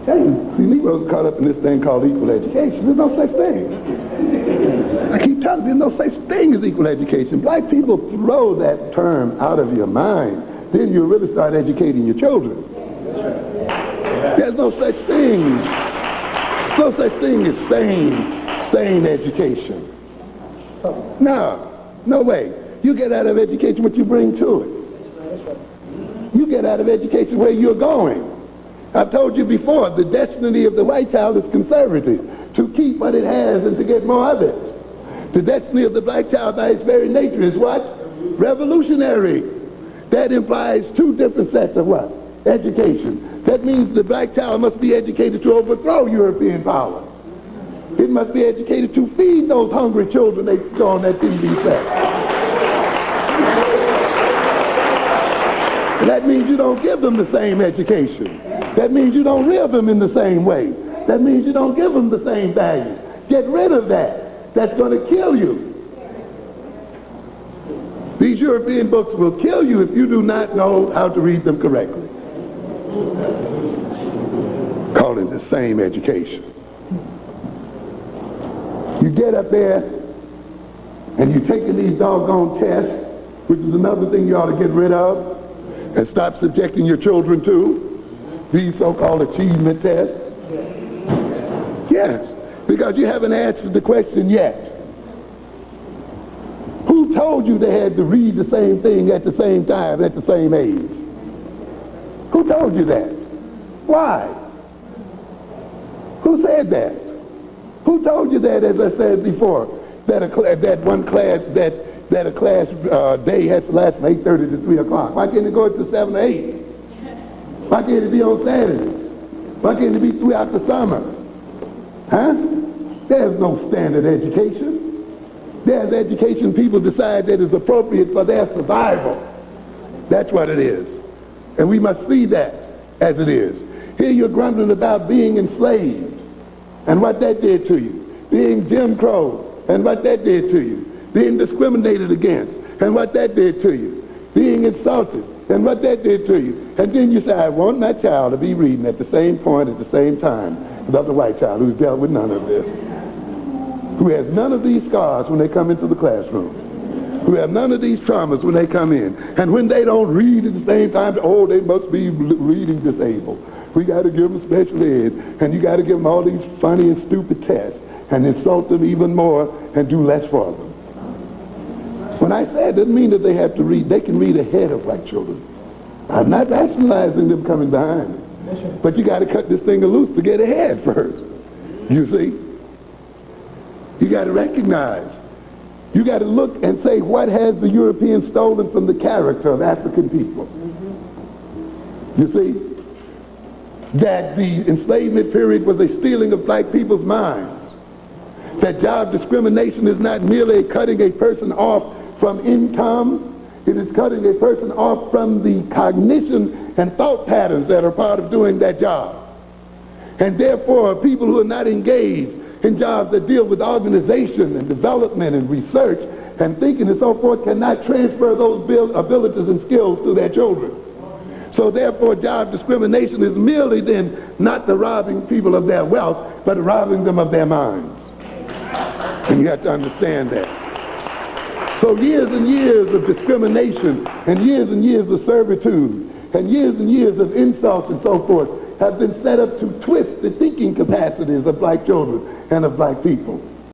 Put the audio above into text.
Hey, see, Negroes are caught up in this thing called equal education. There's no such thing. I keep telling you, there's no such thing as equal education. Black people throw that term out of your mind. Then you really start educating your children. There's no such thing. No such thing as sane education. No way. You get out of education what you bring to it. You get out of education where you're going. I've told you before, the destiny of the white child is conservative, to keep what it has and to get more of it. The destiny of the black child by its very nature is what? Revolutionary. That implies two different sets of what? Education. That means the black child must be educated to overthrow European power. It must be educated to feed those hungry children they saw on that TV set. That means you don't give them the same education. That means you don't rear them in the same way. That means you don't give them the same values. Get rid of that. That's going to kill you. These European books will kill you if you do not know how to read them correctly. Call it the same education. You get up there and you're taking these doggone tests, which is another thing you ought to get rid of and stop subjecting your children to, these so-called achievement tests. Yes, because you haven't answered the question yet. Who told you they had to read the same thing at the same time, at the same age? Who told you that? Why? Who said that? Who told you that, as I said before, that a class day has to last from 8:30 to 3 o'clock? Why can't it go to 7 or 8? Why can't it be on Saturdays? Why can't it be throughout the summer? Huh? There's no standard education. There's education people decide that is appropriate for their survival. That's what it is. And we must see that as it is. Here you're grumbling about being enslaved and what that did to you. Being Jim Crow and what that did to you. Being discriminated against and what that did to you. Being insulted and what that did to you. And then you say, I want my child to be reading at the same point, at the same time, about the white child who's dealt with none of this. Who has none of these scars when they come into the classroom. Who have none of these traumas when they come in. And when they don't read at the same time, oh, they must be reading disabled. We got to give them special ed. And you got to give them all these funny and stupid tests. And insult them even more and do less for them. When I say it doesn't mean that they have to read. They can read ahead of white children. I'm not rationalizing them coming behind. But you got to cut this thing loose to get ahead first. You see? You got to recognize. You got to look and say, what has the European stolen from the character of African people? You see? That the enslavement period was a stealing of black people's minds. That job discrimination is not merely cutting a person off from income. It is cutting a person off from the cognition and thought patterns that are part of doing that job. And therefore, people who are not engaged in jobs that deal with organization and development and research and thinking and so forth cannot transfer those abilities and skills to their children. So therefore, job discrimination is merely then not the robbing people of their wealth, but robbing them of their minds. And you have to understand that. So years and years of discrimination and years of servitude and years of insults and so forth have been set up to twist the thinking capacities of black children and of black people.